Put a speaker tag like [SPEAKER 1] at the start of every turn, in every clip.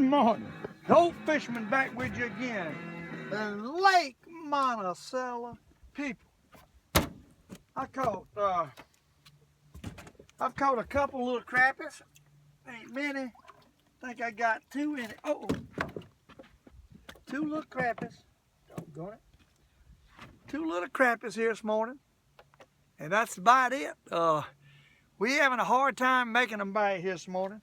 [SPEAKER 1] morning. The old fisherman back with you again. In Lake Monticello. People, I've caught a couple little crappies. Ain't many. Think I got two in it. Oh, two little crappies. Doggone it. Two little crappies here this morning. And that's about it. We having a hard time making them bite here this morning.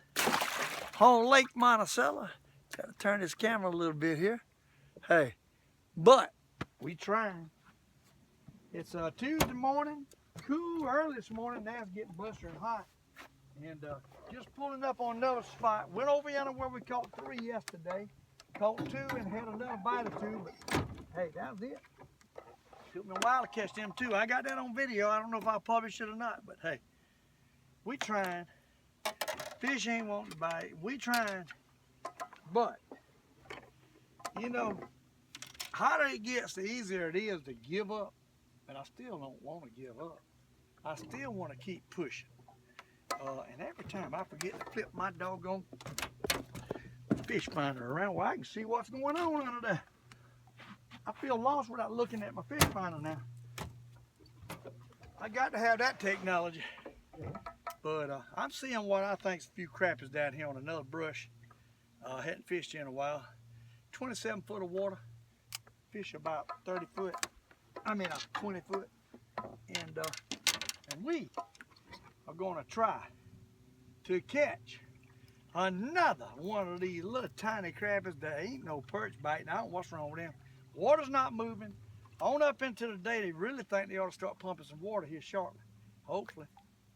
[SPEAKER 1] On Lake Monticello. Got to turn this camera a little bit here. Hey, but we trying. It's Tuesday morning, cool early this morning. Now it's getting blistering hot. And just pulling up on another spot. Went over yonder where we caught 3 yesterday. Caught 2 and had another bite or 2, but hey, that was it. Took me a while to catch them 2. I got that on video. I don't know if I'll publish it or not, but hey, we trying. Fish ain't wanting to bite. We trying. But, you know, hotter it gets, the easier it is to give up. But I still don't want to give up. I still want to keep pushing. And every time I forget to flip my doggone fish finder around where I can see what's going on under there. I feel lost without looking at my fish finder now. I got to have that technology. But I'm seeing what I think's a few crappies down here on another brush. Hadn't fished in a while. 27 foot of water. Fish about 30 foot. 20 foot. And we are going to try to catch another one of these little tiny crappies that ain't no perch biting. I don't know what's wrong with them. Water's not moving. On up into the day, they really think they ought to start pumping some water here shortly. Hopefully.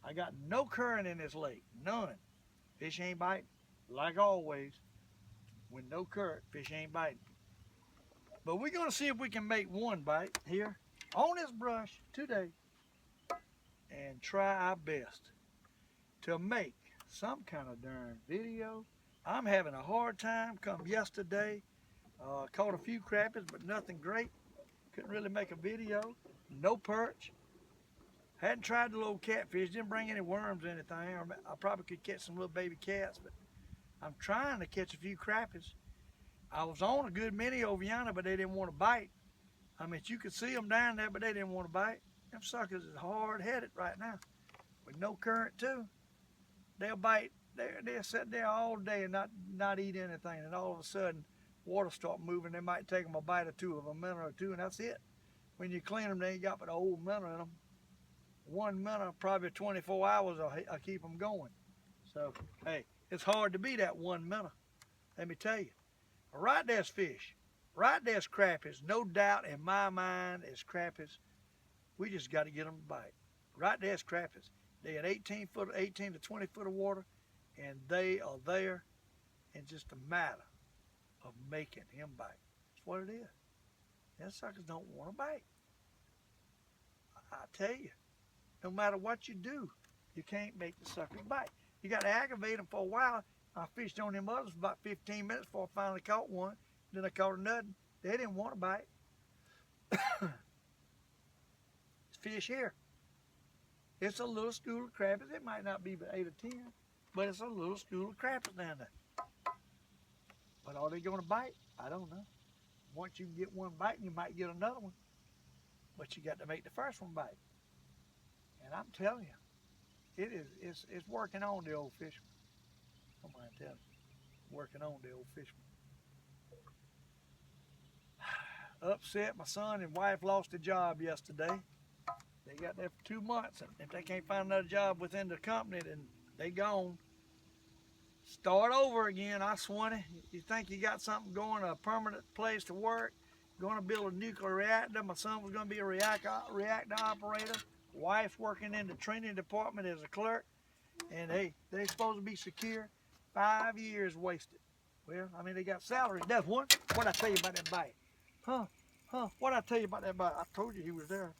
[SPEAKER 1] I got no current in this lake. None. Fish ain't biting. Like always. With no current, fish ain't biting. But we're going to see if we can make one bite here on this brush today and try our best to make some kind of darn video. I'm having a hard time. Come yesterday, caught a few crappies, but nothing great. Couldn't really make a video. No perch. Hadn't tried the little catfish. Didn't bring any worms or anything. I probably could catch some little baby cats, but I'm trying to catch a few crappies. I was on a good many over yonder, but they didn't want to bite. I mean, you could see them down there, but they didn't want to bite. Them suckers is hard-headed right now with no current too. They'll bite. They'll sit there all day and not eat anything, and all of a sudden, water start moving. They might take them a bite or 2 of a minute or 2, and that's it. When you clean them, they ain't got but an old minute in them. 1 minute, probably 24 hours, I'll keep them going. So, hey, it's hard to be that 1 minute. Let me tell you. Right there's fish. Right there's crappies. No doubt in my mind it's crappies. We just got to get them to bite. Right there's crappies. They at 18 to 20 foot of water, and they are there in just a matter of making him bite. That's what it is. Them suckers don't want to bite. I tell you, no matter what you do, you can't make the suckers bite. You got to aggravate them for a while. I fished on them others for about 15 minutes before I finally caught one. Then I caught another. They didn't want to bite. This fish here. It's a little school of crappies. It might not be but 8 or 10, but it's a little school of crappies down there. But are they going to bite? I don't know. Once you get one biting, you might get another one. But you got to make the first one bite. And I'm telling you, it's working on the old fisherman. Don't mind telling you, working on the old fisherman. Upset, my son and wife lost a job yesterday. They got there for 2 months, and if they can't find another job within the company, then they gone. Start over again, I swan. You think you got something going, a permanent place to work, going to build a nuclear reactor. My son was going to be a reactor operator. Wife's working in the training department as a clerk, and hey, they're supposed to be secure. 5 years wasted. Well, I mean, they got salaries. That's one. What'd I tell you about that bite? What'd I tell you about that bite? I told you he was there.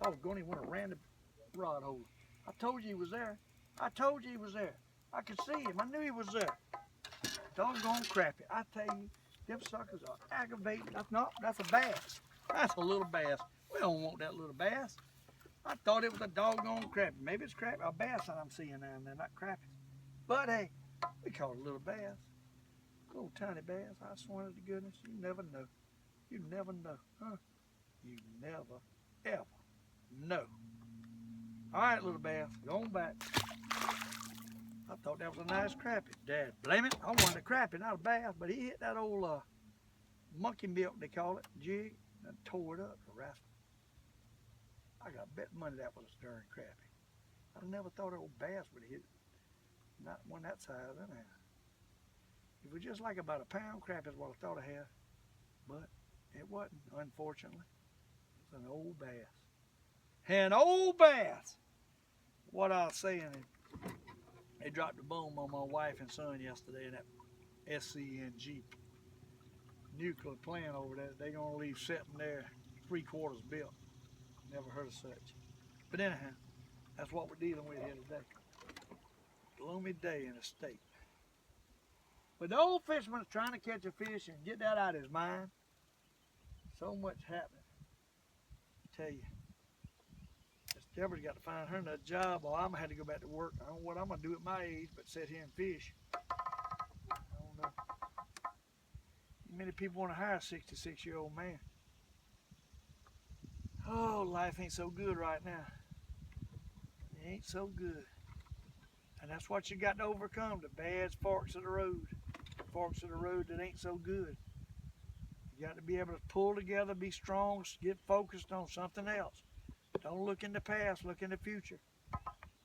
[SPEAKER 1] I was going to want to ran the rod hole. I told you he was there. I told you he was there. I could see him. I knew he was there. Doggone crappy. I tell you, them suckers are aggravating. That's a bass. That's a little bass. We don't want that little bass. I thought it was a doggone crappie. Maybe it's crappie, a bass that I'm seeing down there, not crappies. But hey, we caught a little bass. Little tiny bass, I swear to goodness, you never know. You never know, huh? You never, ever know. All right, little bass, go on back. I thought that was a nice crappie. Dad, blame it. I wanted a crappie, not a bass, but he hit that old monkey milk, they call it, jig, and tore it up, the rascal. I got bet money that was a darn crappie. I never thought an old bass would hit, not one that size, anyhow. It was just like about a pound crappie is what I thought I had, but it wasn't, unfortunately. It was an old bass. An old bass! What I was saying, they dropped the boom on my wife and son yesterday in that SCE&G nuclear plant over there. They're going to leave sitting there 3/4 built. Never heard of such. But anyhow, that's what we're dealing with here today. Gloomy day in the state. But the old fisherman is trying to catch a fish and get that out of his mind. So much happening. I tell you. Deborah's got to find her another job, or I'm going to have to go back to work. I don't know what I'm going to do at my age, but sit here and fish. I don't know. Many people want to hire a 66-year-old man. Oh, life ain't so good right now. It ain't so good. And that's what you got to overcome, the bad forks of the road. Forks of the road that ain't so good. You got to be able to pull together, be strong, get focused on something else. Don't look in the past, look in the future.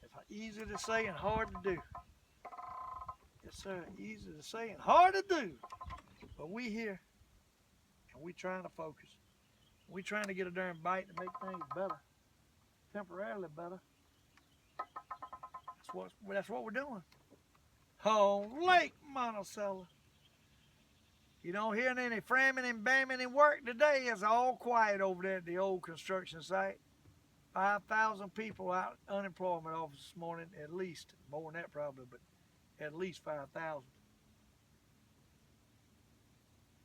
[SPEAKER 1] It's easy to say and hard to do. Yes, sir, easy to say and hard to do. But we here, and we trying to focus. We trying to get a darn bite to make things better, temporarily better. That's what we're doing. Home Lake, Monticello. You don't hear any framming and bamming and work today. It's all quiet over there at the old construction site. 5,000 people out unemployment office this morning, at least. More than that probably, but at least 5,000.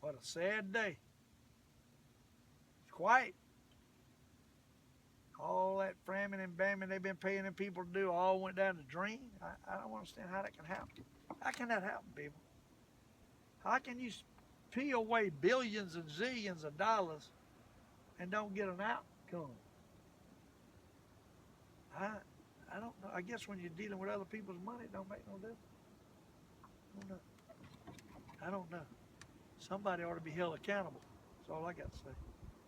[SPEAKER 1] What a sad day. It's quiet. All that framming and bamming they've been paying them people to do all went down the drain. I don't understand how that can happen. How can that happen, people? How can you peel away billions and zillions of dollars and don't get an outcome? I don't know. I guess when you're dealing with other people's money, it don't make no difference. I don't know. Somebody ought to be held accountable. That's all I got to say.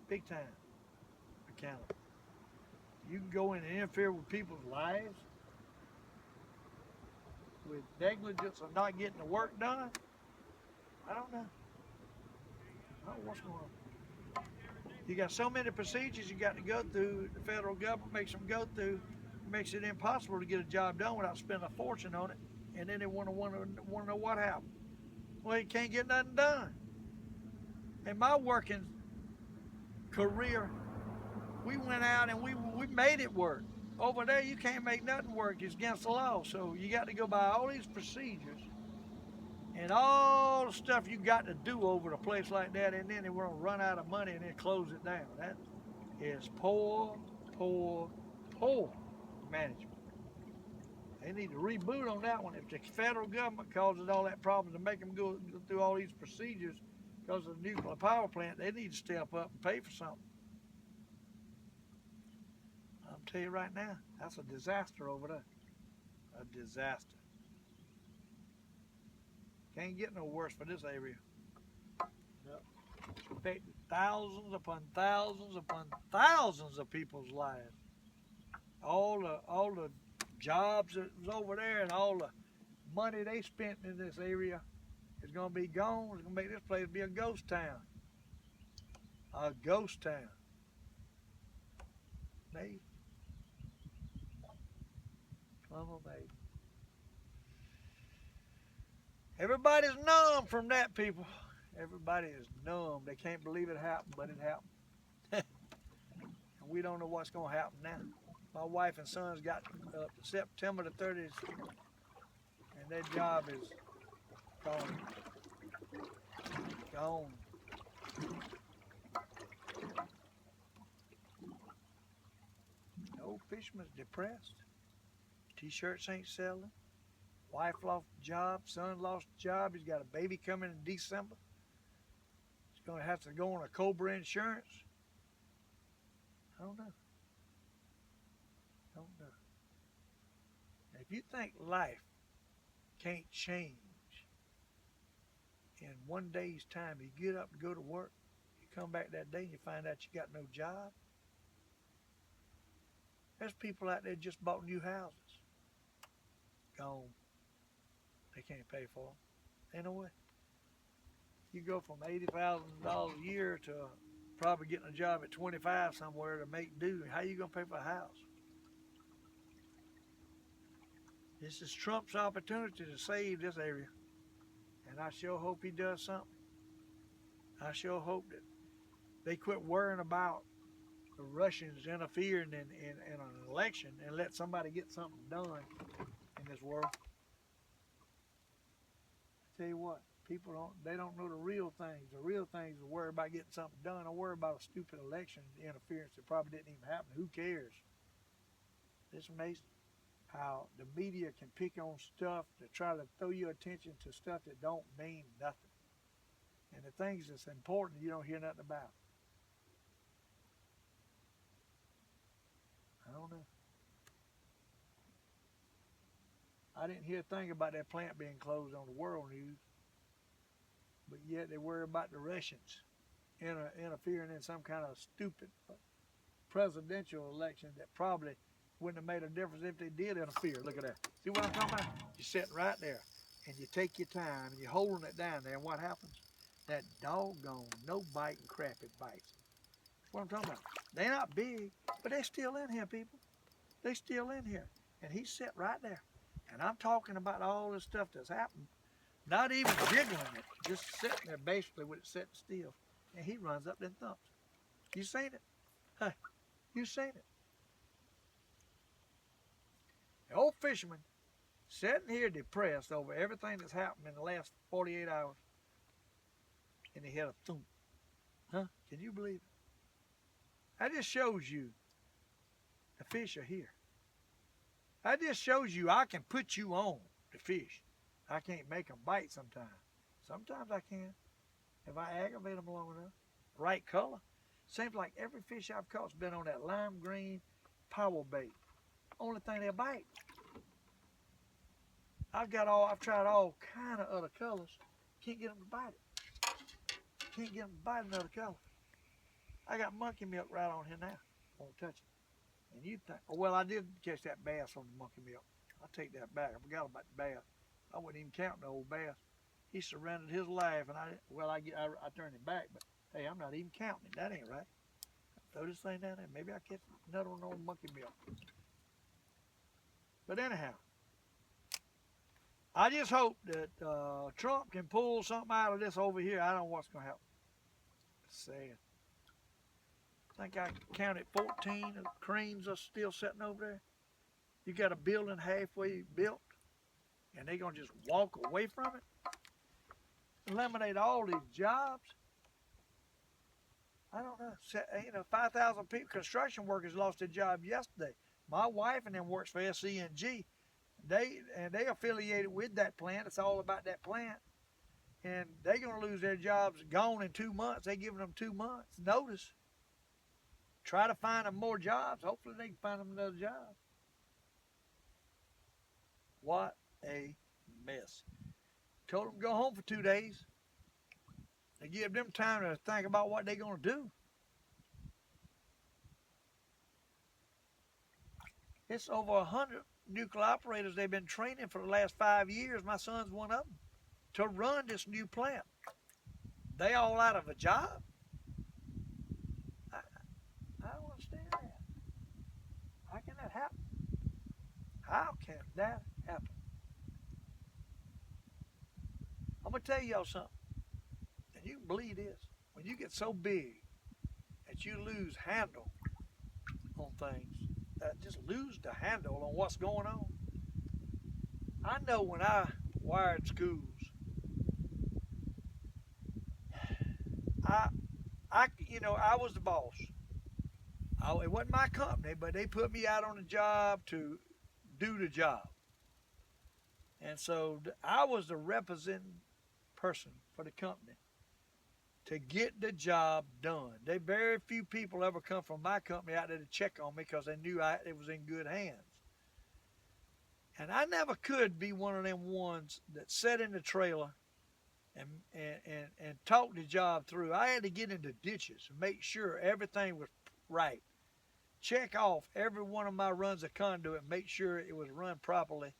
[SPEAKER 1] Big time accountable. You can go in and interfere with people's lives with negligence of not getting the work done. I don't know. I don't know what's going on. You got so many procedures you got to go through. The federal government makes them go through. Makes it impossible to get a job done without spending a fortune on it, and then they want to know what happened. Well, you can't get nothing done. In my working career, we went out and we made it work. Over there, you can't make nothing work. It's against the law. So you got to go by all these procedures and all the stuff you got to do over a place like that, and then they want to run out of money and then close it down. That is poor management. They need to reboot on that one. If the federal government causes all that problem to make them go through all these procedures because of the nuclear power plant, they need to step up and pay for something. I'll tell you right now, that's a disaster over there. A disaster. Can't get no worse for this area. Yep. It's affected thousands upon thousands upon thousands of people's lives. All the jobs that was over there and all the money they spent in this area is going to be gone. It's going to make this place be a ghost town. A ghost town. Maybe. Maybe. Everybody's numb from that, people. Everybody is numb. They can't believe it happened, but it happened. And we don't know what's going to happen now. My wife and sons got up to September the 30th, and their job is gone. Gone. The old fisherman's depressed. T-shirts ain't selling. Wife lost the job, son lost the job. He's got a baby coming in December. He's going to have to go on a Cobra insurance. I don't know. Don't know. If you think life can't change in one day's time, you get up and go to work, you come back that day and you find out you got no job. There's people out there just bought new houses. Gone. They can't pay for them. Ain't no way. You go from $80,000 a year to probably getting a job at 25 somewhere to make do. How you gonna pay for a house? This is Trump's opportunity to save this area. And I sure hope he does something. I sure hope that they quit worrying about the Russians interfering in an election and let somebody get something done in this world. I tell you what, people don't know the real things. The real things is worry about getting something done. Don't worry about a stupid election interference that probably didn't even happen. Who cares? It's amazing how the media can pick on stuff to try to throw your attention to stuff that don't mean nothing. And the things that's important you don't hear nothing about. I don't know. I didn't hear a thing about that plant being closed on the world news. But yet they worry about the Russians interfering in some kind of stupid presidential election that probably wouldn't have made a difference if they did interfere. Look at that. See what I'm talking about? You're sitting right there, and you take your time, and you're holding it down there, and what happens? That doggone no-biting crap, it bites. That's what I'm talking about. They're not big, but they're still in here, people. They're still in here. And he's sitting right there. And I'm talking about all this stuff that's happened, not even jiggling it, just sitting there basically with it sitting still. And he runs up and thumps. You seen it? Huh? You seen it? The old fisherman sitting here depressed over everything that's happened in the last 48 hours. And he had a thump. Huh? Can you believe it? That just shows you the fish are here. That just shows you I can put you on the fish. I can't make them bite sometimes. Sometimes I can, if I aggravate them long enough. Right color. Seems like every fish I've caught's been on that lime green power bait. Only thing they'll bite. I've tried all kind of other colors. Can't get them to bite it. Can't get them to bite another color. I got monkey milk right on here now. Won't touch it. And you think, oh, well, I did catch that bass on the monkey milk. I'll take that back. I forgot about the bass. I wasn't even counting the old bass. He surrendered his life, and I turned him back, but hey, I'm not even counting it. That ain't right. Throw this thing down there. Maybe I'll catch another one on monkey milk. But anyhow, I just hope that Trump can pull something out of this over here. I don't know what's going to happen. Sad. I think I counted 14 cranes are still sitting over there. You got a building halfway built, and they're going to just walk away from it? Eliminate all these jobs? I don't know. 5,000 people, construction workers lost their job yesterday. My wife and them works for SCE&G. They affiliated with that plant. It's all about that plant. And they're going to lose their jobs gone in 2 months. They're giving them 2 months notice. Try to find them more jobs. Hopefully they can find them another job. What a mess. Told them to go home for 2 days. They give them time to think about what they're going to do. It's over 100 nuclear operators they've been training for the last 5 years. My son's one of them. To run this new plant. They all out of a job? I don't understand that. How can that happen? How can that happen? I'm going to tell y'all something. And you can believe this. When you get so big that you lose handle on things, just lose the handle on what's going on. I know when I wired schools, I was the boss. It wasn't my company, but they put me out on the job to do the job. And so I was the representing person for the company to get the job done. They very few people ever come from my company out there to check on me because they knew it was in good hands. And I never could be one of them ones that sat in the trailer and talk the job through. I had to get into ditches and make sure everything was right. Check off every one of my runs of conduit, make sure it was run properly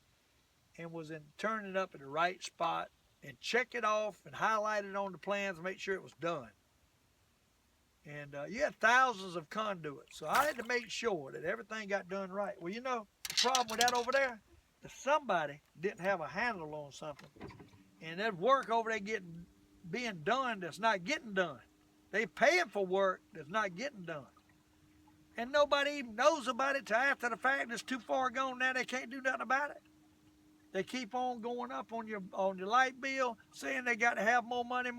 [SPEAKER 1] and was turn it up at the right spot, and check it off and highlight it on the plans and make sure it was done. And you had thousands of conduits, so I had to make sure that everything got done right. Well, you know, the problem with that over there is somebody didn't have a handle on something, and that work over there being done that's not getting done. They paying for work that's not getting done. And nobody even knows about it till after the fact. It's too far gone now, they can't do nothing about it. They keep on going up on your light bill, saying they got to have more money,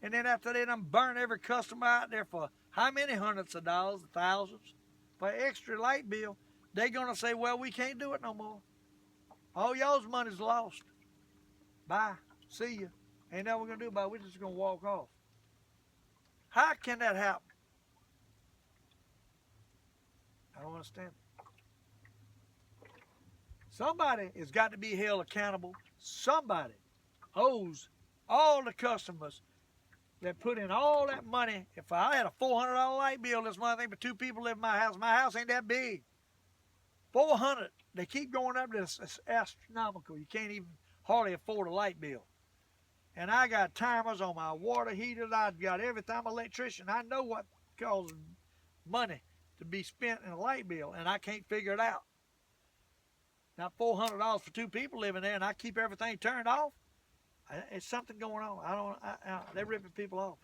[SPEAKER 1] and then after they done burn every customer out there for how many hundreds of dollars, thousands, for an extra light bill, they gonna say, well, we can't do it no more. All y'all's money's lost. Bye. See you. Ain't nothing we're gonna do about it. We're just gonna walk off. How can that happen? I don't understand. Somebody has got to be held accountable. Somebody owes all the customers that put in all that money. If I had a $400 light bill this month, I think, but 2 people live in my house. My house ain't that big. $400. They keep going up to this astronomical. You can't even hardly afford a light bill. And I got timers on my water heaters. I've got everything. I'm an electrician. I know what causes money to be spent in a light bill, and I can't figure it out. Now, $400 for 2 people living there, and I keep everything turned off. It's something going on. They're ripping people off.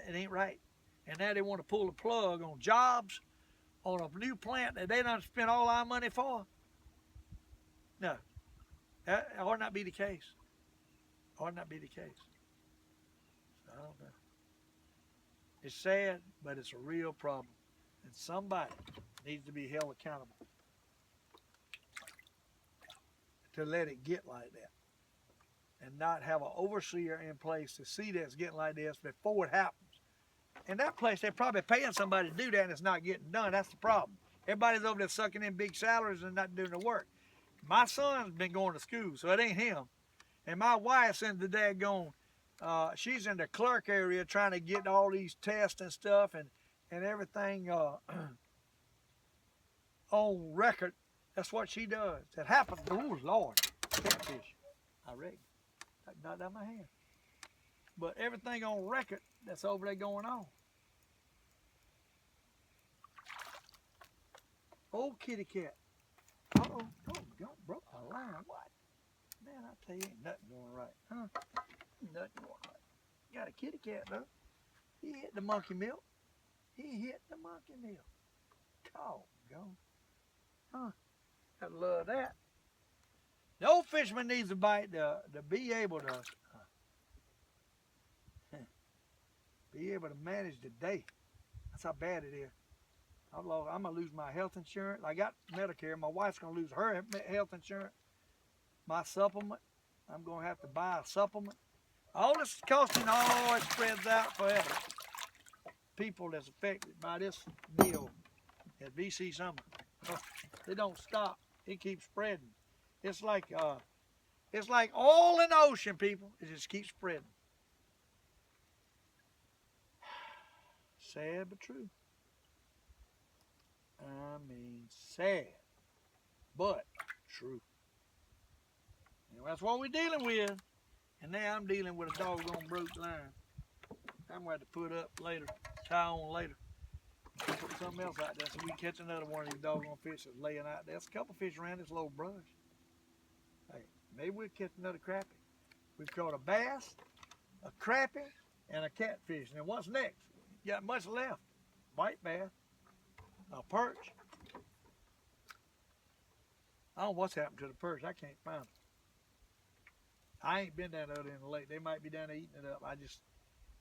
[SPEAKER 1] It ain't right. And now they want to pull the plug on jobs, on a new plant that they done spent all our money for. No, that ought not be the case. Ought not be the case. I don't know. It's sad, but it's a real problem, and somebody needs to be held accountable to let it get like that, and not have an overseer in place to see that it's getting like this before it happens. In that place, they're probably paying somebody to do that, and it's not getting done. That's the problem. Everybody's over there sucking in big salaries and not doing the work. My son's been going to school, so it ain't him. And my wife's in the daggone, she's in the clerk area trying to get all these tests and stuff and everything on record. That's what she does. It happens. Oh, Lord. Catfish. I reckon. Not out my hand. But everything on record that's over there going on. Old kitty cat. Uh-oh. Oh, God, broke my line. What? Man, I tell you, ain't nothing going right. Huh? Nothing going right. Got a kitty cat, though. He hit the monkey milk. He hit the monkey milk. Doggone. Huh? I love that. The old fisherman needs a bite to be able to manage the day. That's how bad it is. I'm gonna lose my health insurance. I got Medicare. My wife's gonna lose her health insurance. My supplement. I'm gonna have to buy a supplement. All this is costing. All it spreads out forever. People that's affected by this deal at VC Summer. They don't stop. It keeps spreading. It's like oil in the ocean, people. It just keeps spreading. Sad but true. I mean, sad but true. And that's what we're dealing with. And now I'm dealing with a doggone broke line. I'm going to have to put up later, tie on later. Put something else out there so we can catch another one of these doggone fish that's laying out there. There's a couple fish around this little brush. Hey, maybe we'll catch another crappie. We've caught a bass, a crappie, and a catfish. And what's next? Got much left. White bass, a perch. I don't know what's happened to the perch. I can't find them. I ain't been down there in the lake. They might be down there eating it up.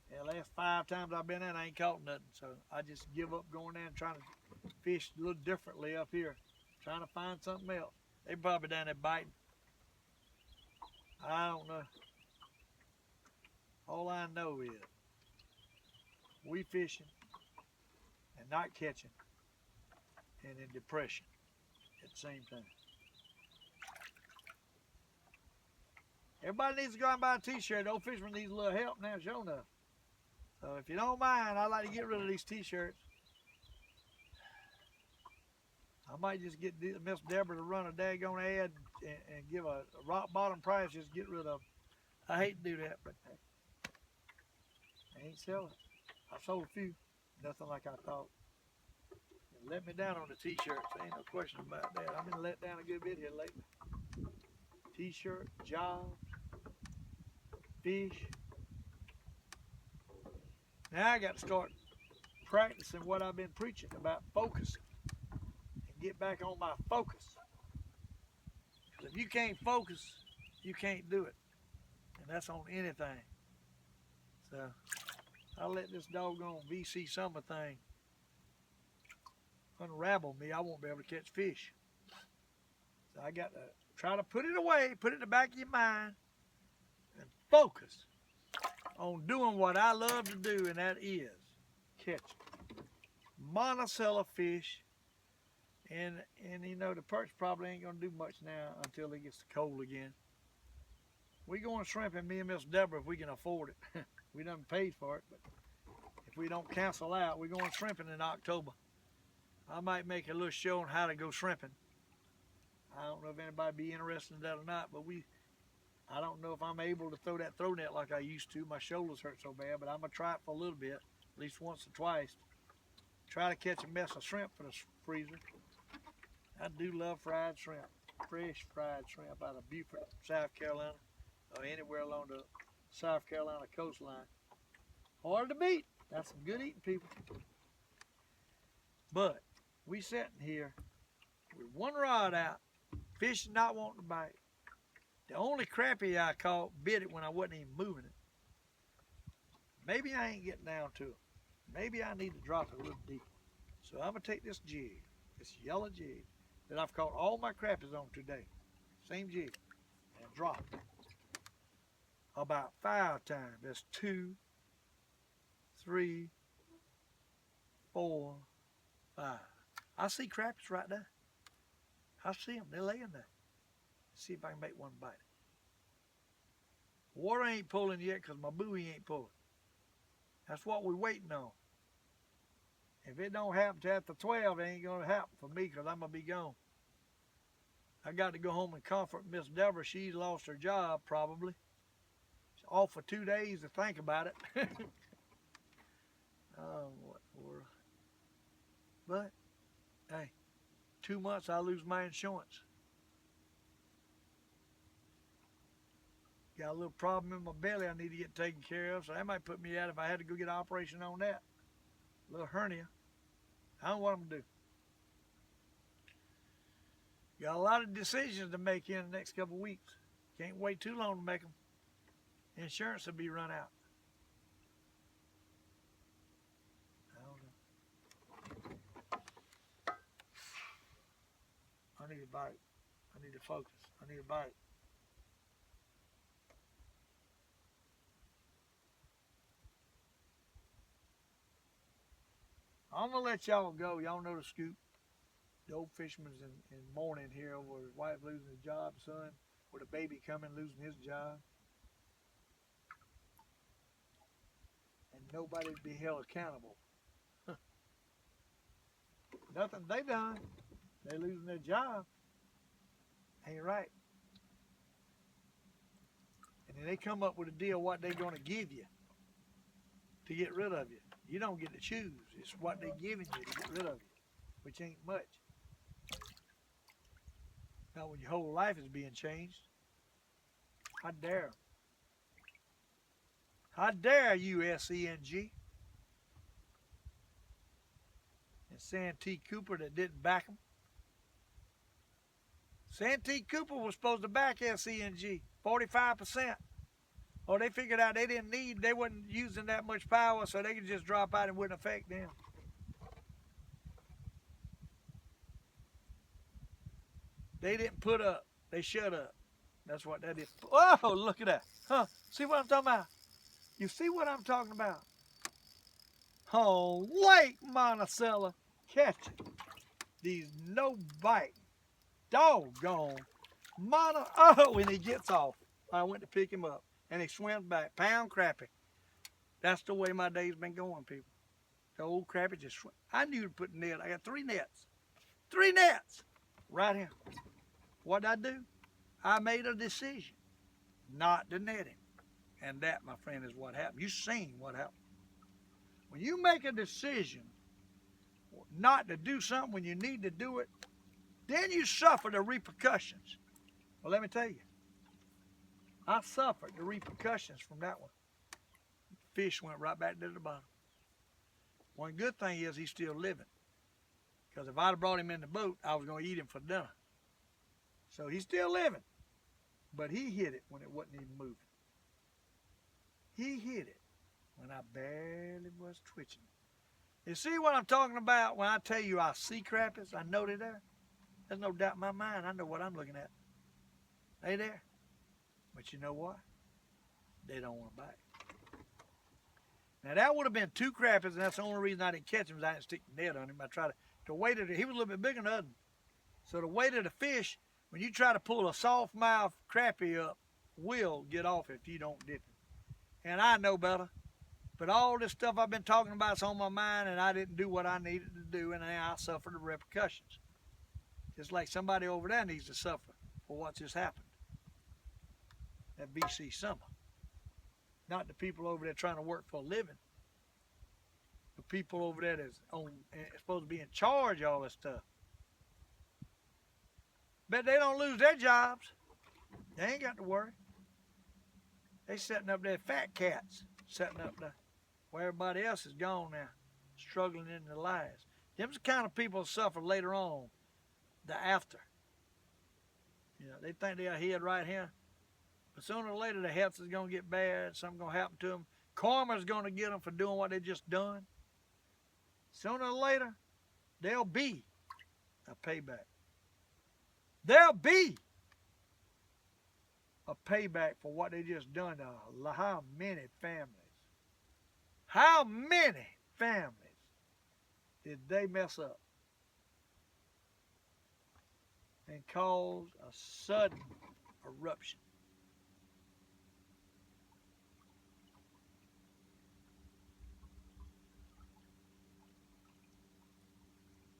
[SPEAKER 1] The last 5 times I've been there, I ain't caught nothing. So I just give up going down and trying to fish a little differently up here. Trying to find something else. They probably down there biting. I don't know. All I know is we fishing and not catching and in depression at the same time. Everybody needs to go out and buy a t-shirt. Old Fisherman needs a little help now, sure enough. So if you don't mind, I'd like to get rid of these t-shirts. I might just get Miss Deborah to run a daggone ad and give a rock bottom price, just get rid of them. I hate to do that, but I ain't selling. I sold a few, nothing like I thought. It let me down on the t-shirts, ain't no question about that. I've been let down a good bit here lately. T-shirt, jobs, fish. Now I got to start practicing what I've been preaching about focusing and get back on my focus. Because if you can't focus, you can't do it. And that's on anything. So I'll let this doggone VC summer thing unravel me. I won't be able to catch fish. So I got to try to put it away, put it in the back of your mind, and focus on doing what I love to do, and that is catch monticello fish. And you know, the perch probably ain't gonna do much now until it gets cold again. We going shrimping, me and Miss Deborah, if we can afford it. We done paid for it, but if we don't cancel out, we're going shrimping in October. I might make a little show on how to go shrimping. I don't know if anybody be interested in that or not, but I don't know if I'm able to throw that throw net like I used to. My shoulders hurt so bad, but I'm going to try it for a little bit, at least once or twice. Try to catch a mess of shrimp for the freezer. I do love fried shrimp, fresh fried shrimp out of Beaufort, South Carolina, or anywhere along the South Carolina coastline. Hard to beat. That's some good eating, people. But we sitting here with one rod out, fish not wanting to bite. The only crappie I caught bit it when I wasn't even moving it. Maybe I ain't getting down to it. Maybe I need to drop it a little deeper. So I'm going to take this jig, this yellow jig, that I've caught all my crappies on today, same jig, and drop it about 5 times. That's 2, 3, 4, 5. I see crappies right there. I see them. They're laying there. See if I can make one bite. Water ain't pulling yet because my buoy ain't pulling. That's what we're waiting on. If it don't happen till after 12, it ain't going to happen for me because I'm going to be gone. I got to go home and comfort Miss Deborah. She's lost her job probably. She's off for 2 days to think about it. Oh, what the world. But, hey, 2 months I lose my insurance. Got a little problem in my belly I need to get taken care of, so that might put me out if I had to go get an operation on that. A little hernia. I don't know what I'm going to do. Got a lot of decisions to make in the next couple of weeks. Can't wait too long to make them. Insurance will be run out. I don't know. I need a bite. I need to focus. I need a bite. I'm going to let y'all go. Y'all know the scoop. The old fisherman's in mourning here over his wife losing his job, son, with a baby coming, losing his job. And nobody to be held accountable. Nothing they done. They losing their job. Ain't right. And then they come up with a deal what they're going to give you to get rid of you. You don't get to choose. It's what they're giving you to get rid of you, which ain't much. Not when your whole life is being changed. How dare them? How dare you, SCE&G and Santee Cooper that didn't back them? Santee Cooper was supposed to back SCE&G 45%. Or they figured out they wasn't using that much power, so they could just drop out and wouldn't affect them. They didn't put up. They shut up. That's what that is. Oh, look at that. Huh? See what I'm talking about? You see what I'm talking about? Oh, Lake Monticello. Catch it. These no bite. Doggone. Oh, when he gets off. I went to pick him up. And he swims back. Pound crappie. That's the way my day's been going, people. The old crappie just swim. I knew to put net. I got 3 nets. 3 nets. Right here. What did I do? I made a decision not to net him. And that, my friend, is what happened. You've seen what happened. When you make a decision not to do something when you need to do it, then you suffer the repercussions. Well, let me tell you, I suffered the repercussions from that one. Fish went right back to the bottom. One good thing is he's still living. Because if I'd have brought him in the boat, I was going to eat him for dinner. So he's still living. But he hit it when it wasn't even moving. He hit it when I barely was twitching. You see what I'm talking about when I tell you I see crappies? I know they're there. There's no doubt in my mind. I know what I'm looking at. They there. But you know what? They don't want to bite. Now that would have been 2 crappies, and that's the only reason I didn't catch him is I didn't stick the net on him. I tried to weight it. He was a little bit bigger than the other. So the weight of the fish, when you try to pull a soft mouth crappie up, will get off if you don't dip him. And I know better. But all this stuff I've been talking about is on my mind, and I didn't do what I needed to do, and now I suffer the repercussions. Just like somebody over there needs to suffer for what just happened. That BC summer. Not the people over there trying to work for a living. The people over there that's supposed to be in charge of all this stuff. Bet they don't lose their jobs. They ain't got to worry. They setting up their fat cats, setting up there where everybody else is gone now, struggling in their lives. Them's the kind of people that suffer later on, the after. You know, they think they're ahead right here, but sooner or later their health is going to get bad, something's going to happen to them. Karma's going to get them for doing what they just done. Sooner or later, there'll be a payback. There'll be a payback for what they just done to how many families? How many families did they mess up and cause a sudden eruption?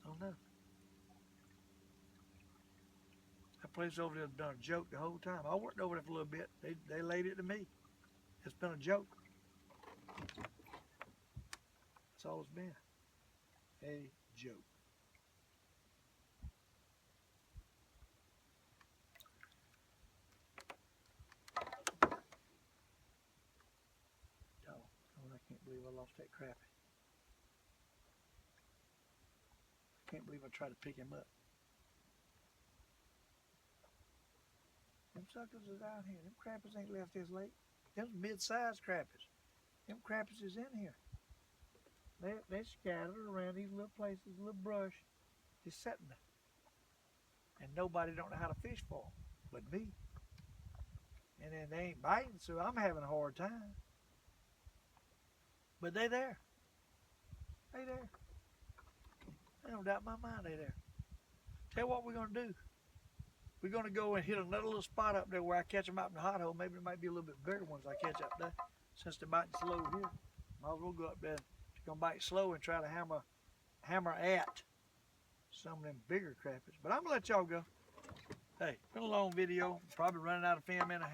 [SPEAKER 1] I don't know. That place over there done a joke the whole time. I worked over there for a little bit. They laid it to me. It's been a joke. That's all it's been. A joke. Oh, I can't believe I lost that crappie. I can't believe I tried to pick him up. Them suckers is out here. Them crappies ain't left this lake. Them mid-sized crappies. Them crappies is in here. They're scattered around these little places, little brush, just sitting there. And nobody don't know how to fish for them but me. And then they ain't biting, so I'm having a hard time. But they there. They there. There's no doubt in my mind they there. Tell you what we're going to do. We're going to go and hit another little spot up there where I catch them out in the hot hole. Maybe there might be a little bit bigger ones I catch up there. Since they're biting slow here, might as well go up there. They're going to bite slow and try to hammer at some of them bigger crappies. But I'm going to let y'all go. Hey, been a long video. Probably running out of film anyhow.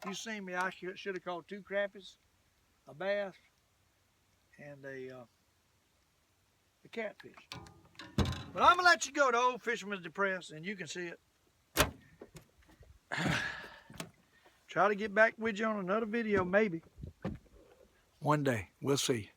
[SPEAKER 1] You seen me, I should have caught 2 crappies, a bass, and a catfish. But I'm going to let you go. The old fisherman's depressed, and you can see it. Try to get back with you on another video, maybe. One day. We'll see.